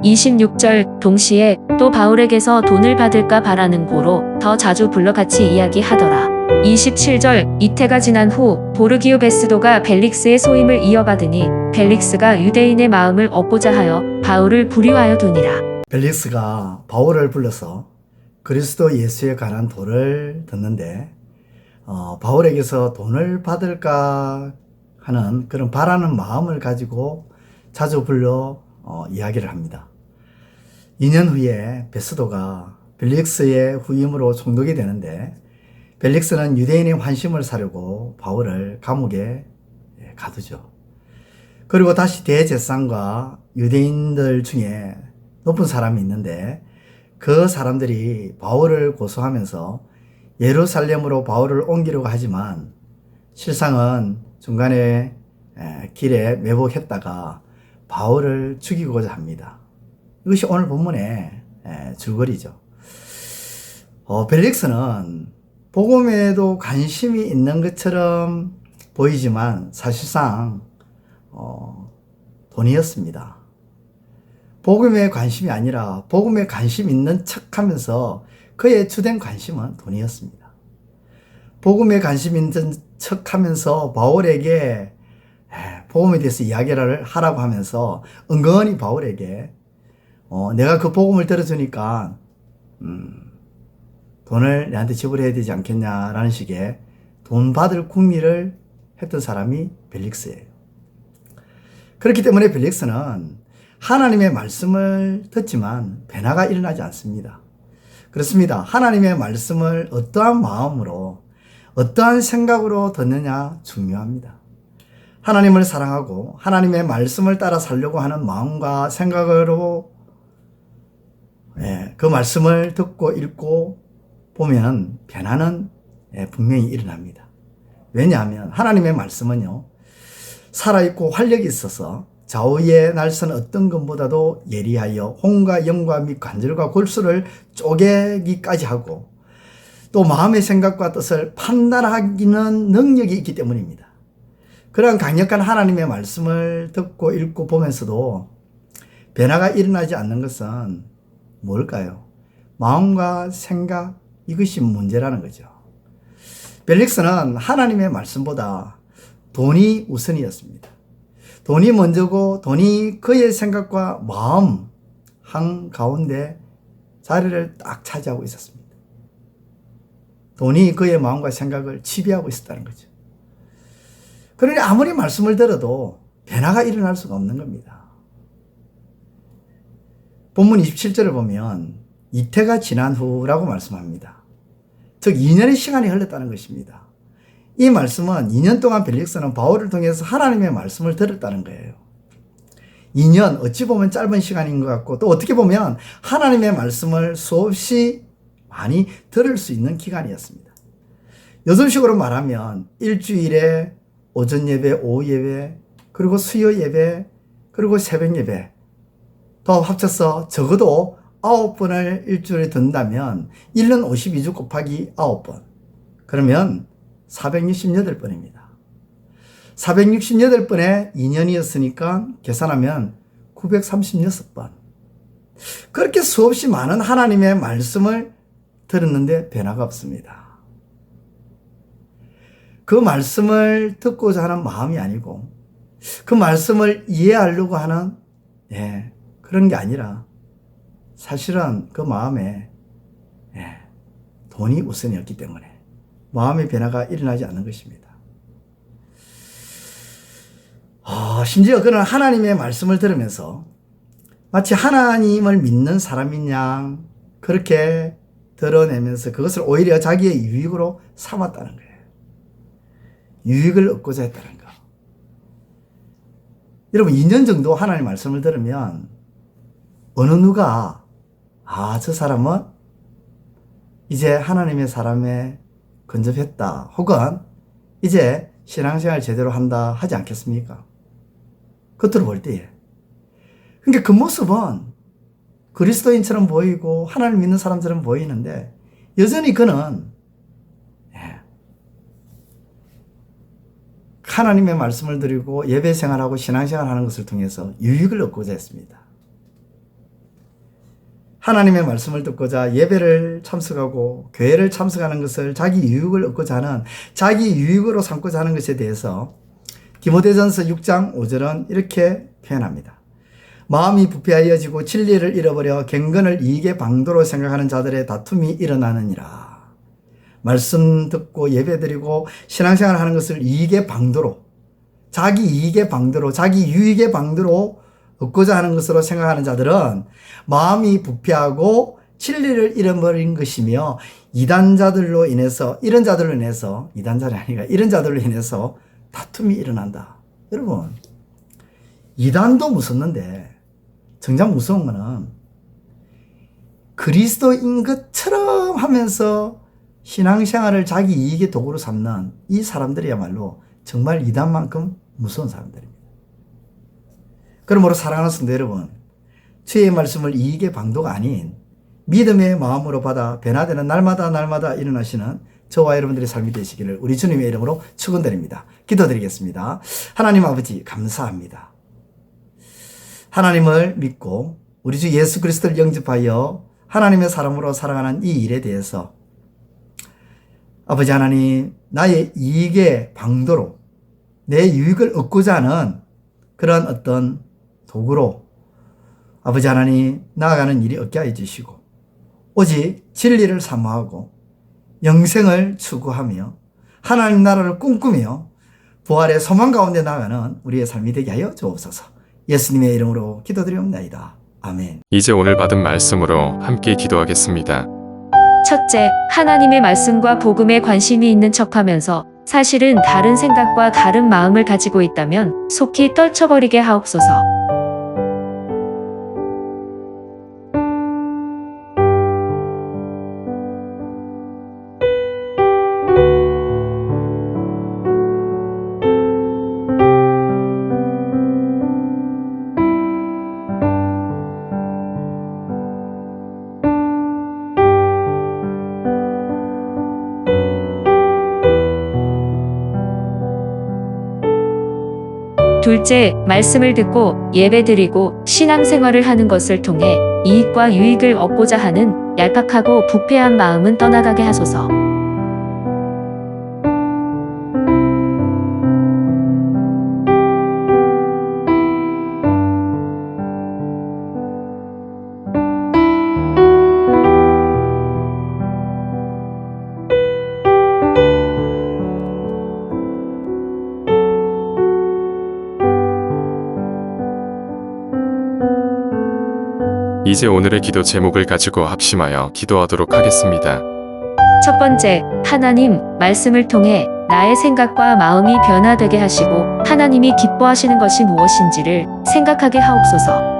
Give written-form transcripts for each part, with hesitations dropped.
26절 동시에 또 바울에게서 돈을 받을까 바라는 고로 더 자주 불러 같이 이야기하더라. 27절 이태가 지난 후 보르기오 베스도가 벨릭스의 소임을 이어받으니 벨릭스가 유대인의 마음을 얻고자 하여 바울을 불의하여 두니라. 벨릭스가 바울을 불러서 그리스도 예수에 관한 도를 듣는데 바울에게서 돈을 받을까 하는 그런 바라는 마음을 가지고 자주 불러 이야기를 합니다. 2년 후에 베스도가 벨릭스의 후임으로 총독이 되는데 벨릭스는 유대인의 환심을 사려고 바울을 감옥에 가두죠. 그리고 다시 대제사장과 유대인들 중에 높은 사람이 있는데 그 사람들이 바울을 고소하면서 예루살렘으로 바울을 옮기려고 하지만 실상은 중간에 길에 매복했다가 바울을 죽이고자 합니다. 이것이 오늘 본문의 줄거리죠. 벨릭스는 복음에도 관심이 있는 것처럼 보이지만 사실상 돈이었습니다. 복음에 관심이 아니라 복음에 관심 있는 척하면서 그의 주된 관심은 돈이었습니다. 복음에 관심 있는 척하면서 바울에게 복음에 대해서 이야기를 하라고 하면서 은근히 바울에게 내가 그 복음을 들어주니까 돈을 내한테 지불해야 되지 않겠냐라는 식의 돈 받을 궁리를 했던 사람이 벨릭스예요. 그렇기 때문에 벨릭스는 하나님의 말씀을 듣지만 변화가 일어나지 않습니다. 그렇습니다. 하나님의 말씀을 어떠한 마음으로 어떠한 생각으로 듣느냐 중요합니다. 하나님을 사랑하고 하나님의 말씀을 따라 살려고 하는 마음과 생각으로 그 말씀을 듣고 읽고 보면 변화는 분명히 일어납니다. 왜냐하면 하나님의 말씀은요, 살아있고 활력이 있어서 좌우의 날선 어떤 것보다도 예리하여 혼과 영과 및 관절과 골수를 쪼개기까지 하고 또 마음의 생각과 뜻을 판단하기는 능력이 있기 때문입니다. 그러한 강력한 하나님의 말씀을 듣고 읽고 보면서도 변화가 일어나지 않는 것은 뭘까요? 마음과 생각, 이것이 문제라는 거죠. 벨릭스는 하나님의 말씀보다 돈이 우선이었습니다. 돈이 먼저고 돈이 그의 생각과 마음 한가운데 자리를 딱 차지하고 있었습니다. 돈이 그의 마음과 생각을 지배하고 있었다는 거죠. 그러니 아무리 말씀을 들어도 변화가 일어날 수가 없는 겁니다. 본문 27절을 보면 이태가 지난 후라고 말씀합니다. 즉 2년의 시간이 흘렀다는 것입니다. 이 말씀은 2년 동안 벨릭스는 바울을 통해서 하나님의 말씀을 들었다는 거예요. 2년 어찌 보면 짧은 시간인 것 같고 또 어떻게 보면 하나님의 말씀을 수없이 많이 들을 수 있는 기간이었습니다. 요즘식으로 말하면 일주일에 오전 예배, 오후 예배, 그리고 수요 예배, 그리고 새벽 예배 더 합쳐서 적어도 9번을 일주일에 듣는다면 1년 52주 곱하기 9번 그러면 468번입니다. 468번에 2년이었으니까 계산하면 936번. 그렇게 수없이 많은 하나님의 말씀을 들었는데 변화가 없습니다. 그 말씀을 듣고자 하는 마음이 아니고 그 말씀을 이해하려고 하는 그런 게 아니라 사실은 그 마음에 돈이 우선이었기 때문에 마음의 변화가 일어나지 않는 것입니다. 심지어 그는 하나님의 말씀을 들으면서 마치 하나님을 믿는 사람인 양 그렇게 드러내면서 그것을 오히려 자기의 유익으로 삼았다는 거예요. 유익을 얻고자 했다는 거. 여러분 2년 정도 하나님의 말씀을 들으면 어느 누가 저 사람은 이제 하나님의 사람에 근접했다 혹은 이제 신앙생활 제대로 한다 하지 않겠습니까? 겉으로 볼 때에. 그러니까 그 모습은 그리스도인처럼 보이고 하나님 믿는 사람처럼 보이는데 여전히 그는 하나님의 말씀을 드리고 예배 생활하고 신앙생활 하는 것을 통해서 유익을 얻고자 했습니다. 하나님의 말씀을 듣고자 예배를 참석하고 교회를 참석하는 것을 자기 유익을 얻고자 하는, 자기 유익으로 삼고자 하는 것에 대해서 디모데전서 6장 5절은 이렇게 표현합니다. 마음이 부패하여지고 진리를 잃어버려 경건을 이익의 방도로 생각하는 자들의 다툼이 일어나느니라. 말씀 듣고 예배드리고 신앙생활을 하는 것을 이익의 방도로, 자기 이익의 방도로, 자기 유익의 방도로 얻고자 하는 것으로 생각하는 자들은 마음이 부패하고 진리를 잃어버린 것이며 이런 자들로 인해서 다툼이 일어난다. 여러분, 이단도 무섭는데 정작 무서운 거는 그리스도인 것처럼 하면서 신앙생활을 자기 이익의 도구로 삼는 이 사람들이야말로 정말 이단만큼 무서운 사람들입니다. 그러므로 사랑하는 성도 여러분, 주의 말씀을 이익의 방도가 아닌 믿음의 마음으로 받아 변화되는 날마다 일어나시는 저와 여러분들의 삶이 되시기를 우리 주님의 이름으로 축원드립니다. 기도드리겠습니다. 하나님 아버지, 감사합니다. 하나님을 믿고 우리 주 예수 그리스도를 영접하여 하나님의 사람으로 살아가는 이 일에 대해서 아버지 하나님, 나의 이익의 방도로 내 유익을 얻고자 하는 그런 어떤 도구로 아버지 하나님 나아가는 일이 없게 하여 주시고 오직 진리를 사모하고 영생을 추구하며 하나님 나라를 꿈꾸며 부활의 소망 가운데 나아가는 우리의 삶이 되게 하여 주옵소서. 예수님의 이름으로 기도드리옵나이다. 아멘. 이제 오늘 받은 말씀으로 함께 기도하겠습니다. 첫째, 하나님의 말씀과 복음에 관심이 있는 척하면서 사실은 다른 생각과 다른 마음을 가지고 있다면 속히 떨쳐버리게 하옵소서. 둘째, 말씀을 듣고 예배드리고 신앙생활을 하는 것을 통해 이익과 유익을 얻고자 하는 얄팍하고 부패한 마음은 떠나가게 하소서. 이제 오늘의 기도 제목을 가지고 합심하여 기도하도록 하겠습니다. 첫 번째, 하나님, 말씀을 통해 나의 생각과 마음이 변화되게 하시고 하나님이 기뻐하시는 것이 무엇인지를 생각하게 하옵소서.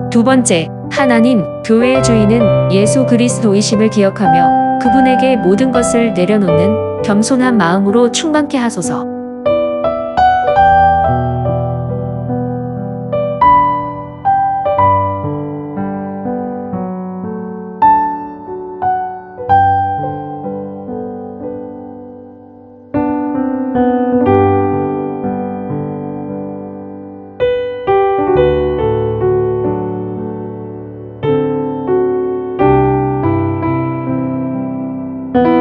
두 번째, 하나님, 교회의 주인은 예수 그리스도이심을 기억하며 그분에게 모든 것을 내려놓는 겸손한 마음으로 충만케 하소서.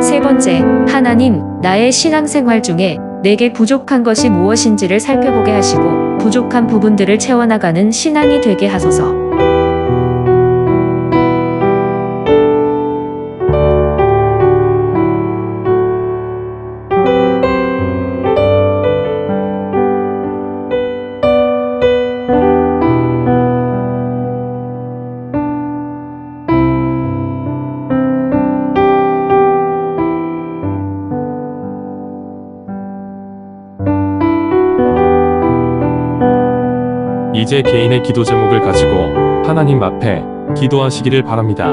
세 번째, 하나님, 나의 신앙생활 중에 내게 부족한 것이 무엇인지를 살펴보게 하시고 부족한 부분들을 채워나가는 신앙이 되게 하소서. 이제 개인의 기도 제목을 가지고 하나님 앞에 기도하시기를 바랍니다.